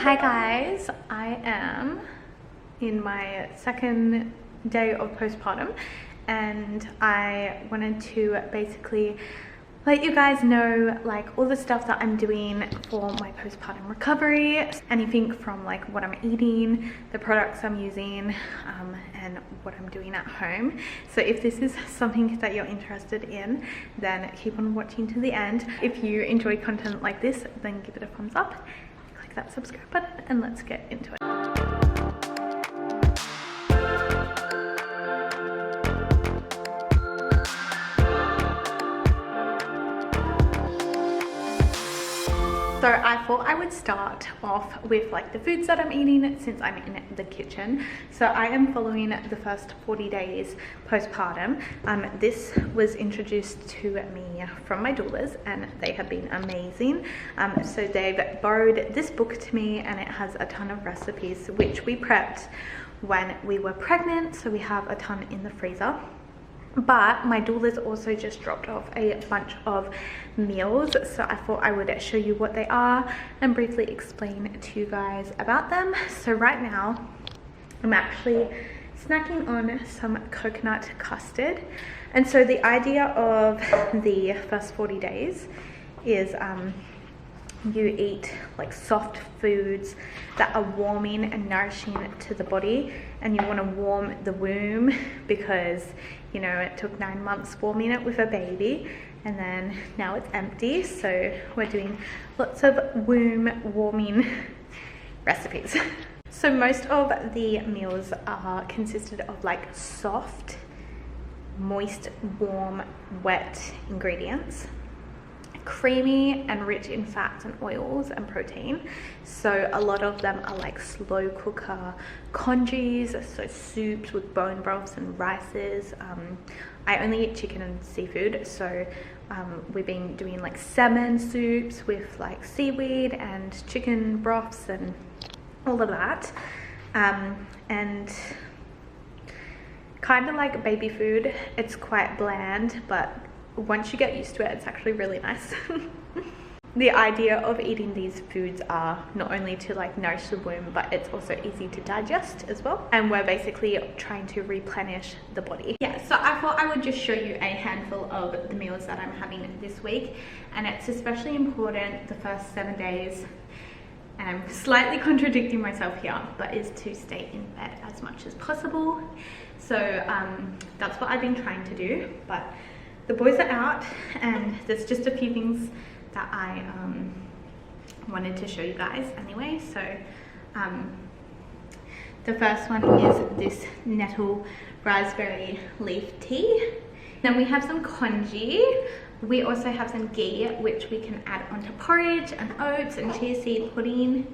Hi guys, I am in my second day of postpartum and I wanted to basically let you guys know like all the stuff that I'm doing for my postpartum recovery, anything from like what I'm eating, the products I'm using, and what I'm doing at home. So if this is something that you're interested in, then keep on watching to the end. If you enjoy content like this, then give it a thumbs up, click that subscribe button, and let's get into it. So I thought I would start off with like the foods that I'm eating since I'm in the kitchen. So I am following the first 40 days postpartum. This was introduced to me from my doulas and they have been amazing. So they've borrowed this book to me and it has a ton of recipes which we prepped when we were pregnant. So we have a ton in the freezer. But my doulas also just dropped off a bunch of meals, so I thought I would show you what they are and briefly explain to you guys about them. So right now I'm actually snacking on some coconut custard, and so the idea of the first 40 days is you eat like soft foods that are warming and nourishing to the body, and you want to warm the womb because, you know, it took 9 months warming it with a baby and then now it's empty. So we're doing lots of womb warming recipes. So most of the meals are consisted of like soft, moist, warm, wet ingredients, creamy and rich in fats and oils and protein. So a lot of them are like slow cooker congees, so soups with bone broths and rices. I only eat chicken and seafood, so we've been doing like salmon soups with like seaweed and chicken broths and all of that, and kind of like baby food. It's quite bland, but once you get used to it, it's actually really nice. The idea of eating these foods are not only to like nourish the womb, but it's also easy to digest as well. And we're basically trying to replenish the body. Yeah, so I thought I would just show you a handful of the meals that I'm having this week. And it's especially important the first 7 days, and I'm slightly contradicting myself here, but is to stay in bed as much as possible. So that's what I've been trying to do. But the boys are out and there's just a few things that I wanted to show you guys anyway. So the first one is this Nettle raspberry leaf tea. Then we have some congee. We also have some ghee, which we can add onto porridge and oats and chia seed pudding.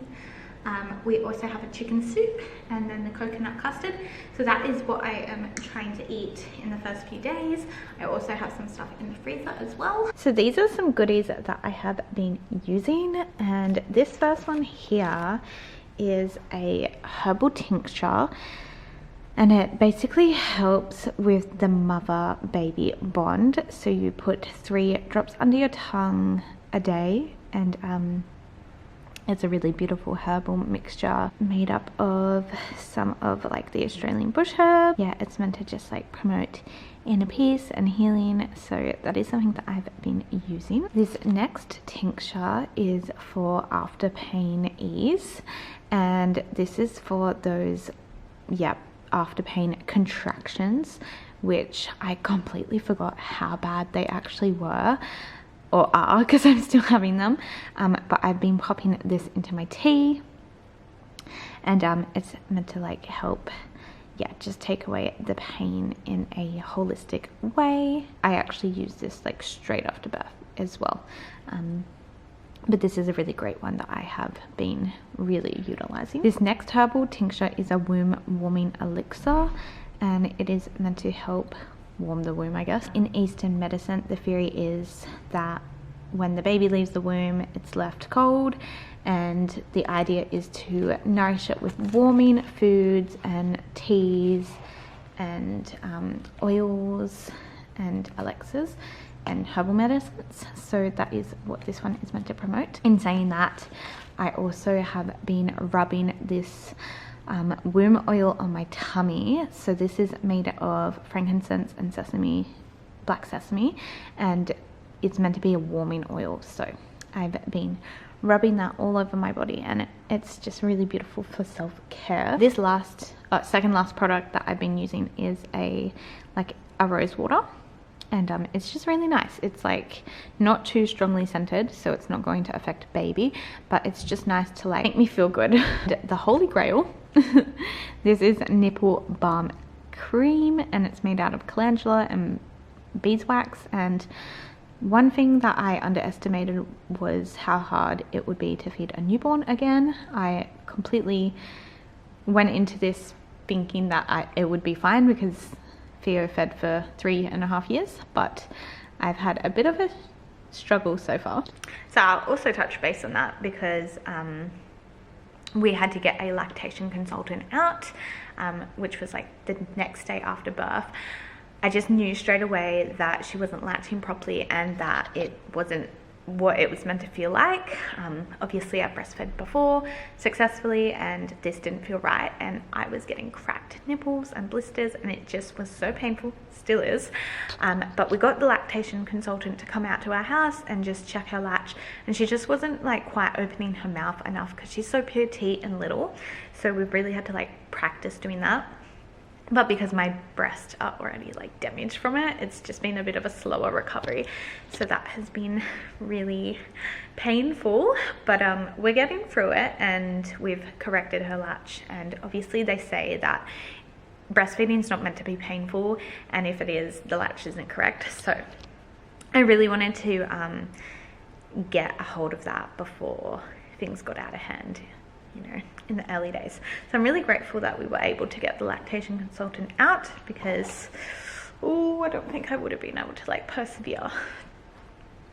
We also have a chicken soup and then the coconut custard. So that is what I am trying to eat in the first few days. I also have some stuff in the freezer as well. So these are some goodies that I have been using, and this first one here is a herbal tincture, and it basically helps with the mother-baby bond. So you put 3 drops under your tongue a day, and it's a really beautiful herbal mixture made up of some of like the Australian bush herb. Yeah, it's meant to just like promote inner peace and healing. So that is something that I've been using. This next tincture is for after pain ease, and this is for those, yeah, after pain contractions, which I completely forgot how bad they actually were, or are, because I'm still having them. But I've been popping this into my tea, and it's meant to like help, yeah, just take away the pain in a holistic way. I actually use this like straight after birth as well, but this is a really great one that I have been really utilizing. This next herbal tincture is a womb warming elixir, and it is meant to help warm the womb, I guess. In Eastern medicine, the theory is that when the baby leaves the womb, it's left cold, and the idea is to nourish it with warming foods and teas and oils and elixirs, and herbal medicines. So that is what this one is meant to promote. In saying that, I also have been rubbing this womb oil on my tummy. So this is made of frankincense and sesame, black sesame, and it's meant to be a warming oil. So I've been rubbing that all over my body, and it's just really beautiful for self-care. This second last product that I've been using is a rose water, and it's just really nice. It's like not too strongly scented, so it's not going to affect baby, but it's just nice to like make me feel good. The holy grail, this is Nipple Balm cream, and it's made out of calendula and beeswax. And one thing that I underestimated was how hard it would be to feed a newborn again. I completely went into this thinking that it would be fine because Theo fed for 3.5 years, but I've had a bit of a struggle so far. So I'll also touch base on that because we had to get a lactation consultant out, which was like the next day after birth. I just knew straight away that she wasn't lactating properly and that it wasn't what it was meant to feel like. Obviously I breastfed before successfully, and this didn't feel right, and I was getting cracked nipples and blisters, and it just was so painful, still is. But we got the lactation consultant to come out to our house and just check her latch, and she just wasn't like quite opening her mouth enough because she's so petite and little, so we've really had to like practice doing that. But because my breasts are already like damaged from it, it's just been a bit of a slower recovery. So that has been really painful, but we're getting through it, and we've corrected her latch. And obviously they say that breastfeeding is not meant to be painful, and if it is, the latch isn't correct. So I really wanted to get a hold of that before things got out of hand, you know, in the early days. So I'm really grateful that we were able to get the lactation consultant out, because I don't think I would have been able to like persevere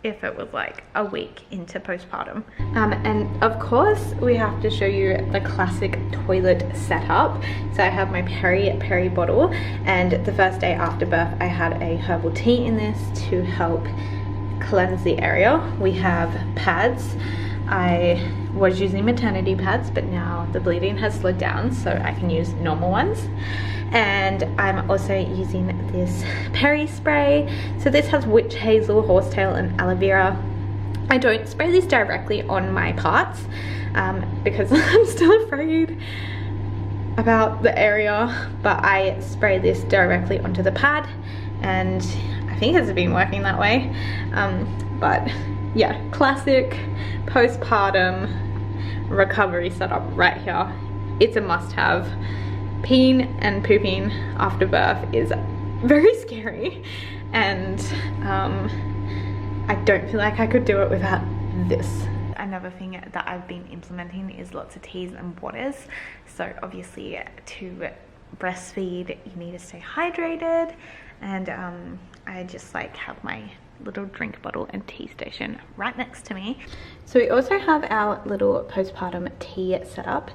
if it was like a week into postpartum. And of course we have to show you the classic toilet setup. So I have my peri bottle, and the first day after birth I had a herbal tea in this to help cleanse the area. We have pads. I was using maternity pads, but now the bleeding has slowed down, so I can use normal ones. And I'm also using this peri spray. So this has witch hazel, horsetail, and aloe vera. I don't spray this directly on my parts because I'm still afraid about the area, but I spray this directly onto the pad, and I think it's been working that way. But yeah, classic postpartum recovery setup right here. It's a must-have. Peeing and pooping after birth is very scary, and I don't feel like I could do it without this. Another thing that I've been implementing is lots of teas and waters. So obviously to breastfeed you need to stay hydrated, and I just like have my little drink bottle and tea station right next to me. So we also have our little postpartum tea set up.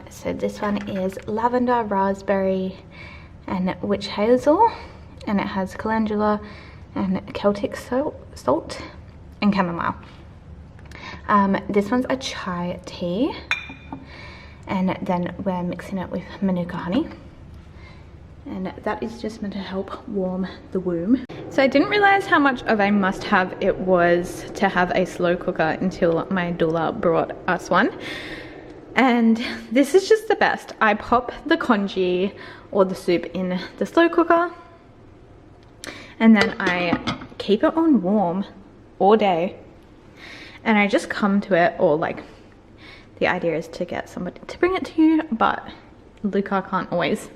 So this one is lavender, raspberry, and witch hazel, and it has calendula and Celtic salt and chamomile. This one's a chai tea, and then we're mixing it with manuka honey, and that is just meant to help warm the womb. So I didn't realize how much of a must-have it was to have a slow cooker until my doula brought us one. And this is just the best. I pop the congee or the soup in the slow cooker, and then I keep it on warm all day, and I just come to it, or like the idea is to get somebody to bring it to you, but Luca can't always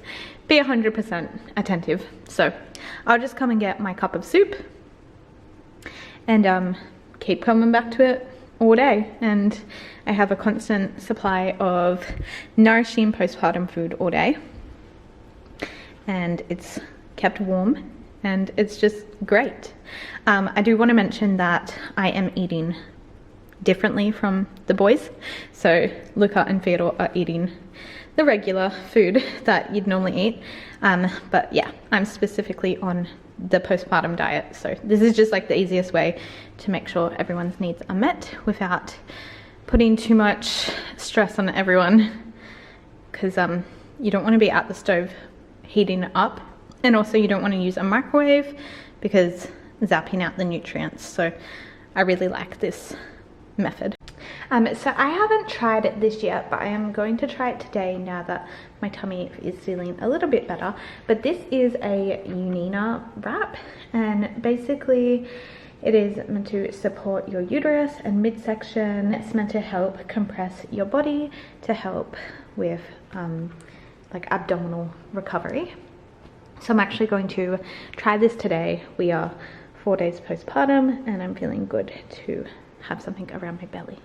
be 100% attentive, so I'll just come and get my cup of soup and keep coming back to it all day, and I have a constant supply of nourishing postpartum food all day, and it's kept warm, and it's just great. I do want to mention that I am eating differently from the boys. So Luca and Theodore are eating the regular food that you'd normally eat, but yeah, I'm specifically on the postpartum diet. So this is just like the easiest way to make sure everyone's needs are met without putting too much stress on everyone, because you don't want to be at the stove heating it up, and also you don't want to use a microwave because zapping out the nutrients. So I really like this method. So I haven't tried this yet, but I am going to try it today now that my tummy is feeling a little bit better. But this is a Unina wrap, and basically it is meant to support your uterus and midsection. It's meant to help compress your body to help with like abdominal recovery. So I'm actually going to try this today. We are 4 days postpartum and I'm feeling good to have something around my belly.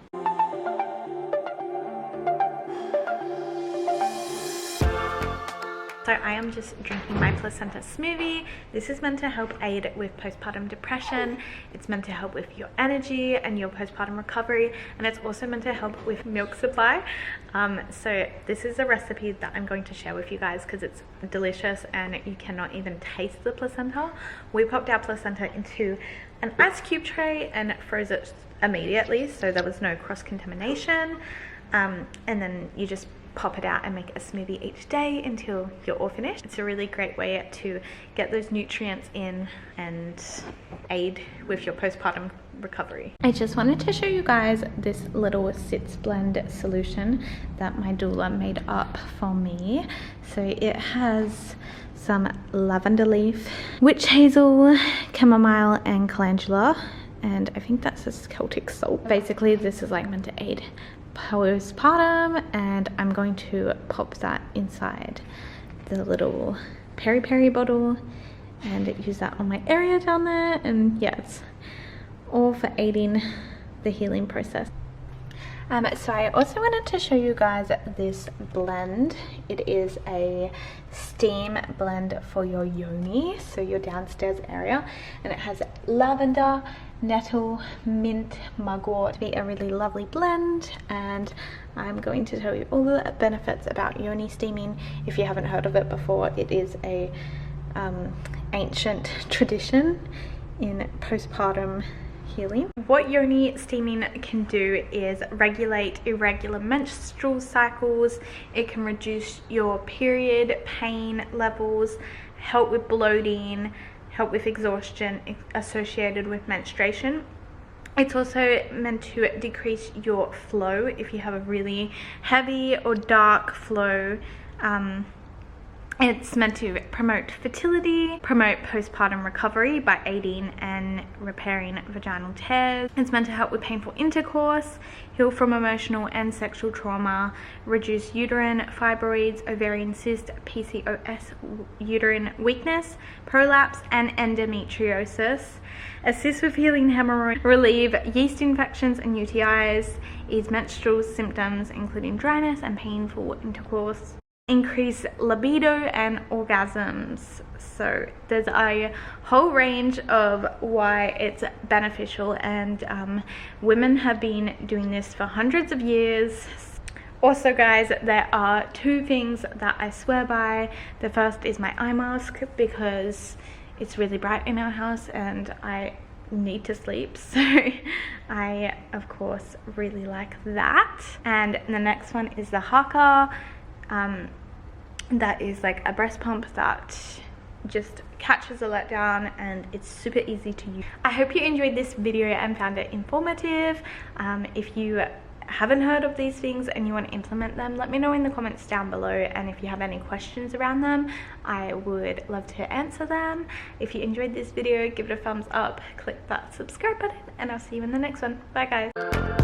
So I am just drinking my placenta smoothie. This is meant to help aid with postpartum depression. It's meant to help with your energy and your postpartum recovery, and it's also meant to help with milk supply. So this is a recipe that I'm going to share with you guys because it's delicious and you cannot even taste the placenta. We popped our placenta into an ice cube tray and froze it immediately, so there was no cross-contamination. And then you just pop it out and make a smoothie each day until you're all finished. It's a really great way to get those nutrients in and aid with your postpartum recovery. I just wanted to show you guys this little Sitz blend solution that my doula made up for me. So it has some lavender leaf, witch hazel, chamomile and calendula, and I think that's a Celtic salt. Basically this is like meant to aid postpartum, and I'm going to pop that inside the little peri-peri bottle and use that on my area down there. And yeah, it's all for aiding the healing process. So I also wanted to show you guys this blend. It is a steam blend for your yoni, so your downstairs area, and it has lavender, nettle, mint, mugwort. To be a really lovely blend, and I'm going to tell you all the benefits about Yoni Steaming. If you haven't heard of it before, it is a ancient tradition in postpartum healing. What Yoni Steaming can do is regulate irregular menstrual cycles. It can reduce your period pain levels, help with bloating, help with exhaustion associated with menstruation. It's also meant to decrease your flow if you have a really heavy or dark flow. It's meant to promote fertility, promote postpartum recovery by aiding and repairing vaginal tears. It's meant to help with painful intercourse, heal from emotional and sexual trauma, reduce uterine fibroids, ovarian cyst, PCOS, uterine weakness, prolapse and endometriosis, assist with healing hemorrhoids, relieve yeast infections and UTIs, ease menstrual symptoms including dryness and painful intercourse, increase libido and orgasms. So there's a whole range of why it's beneficial, and women have been doing this for hundreds of years. Also guys, there are two things that I swear by. The first is my eye mask, because it's really bright in our house and I need to sleep, so I of course really like that. And the next one is the haka. That is like a breast pump that just catches a letdown, and it's super easy to use. I hope you enjoyed this video and found it informative. If you haven't heard of these things and you want to implement them, let me know in the comments down below, and if you have any questions around them, I would love to answer them. If you enjoyed this video, give it a thumbs up, click that subscribe button, and I'll see you in the next one. Bye guys.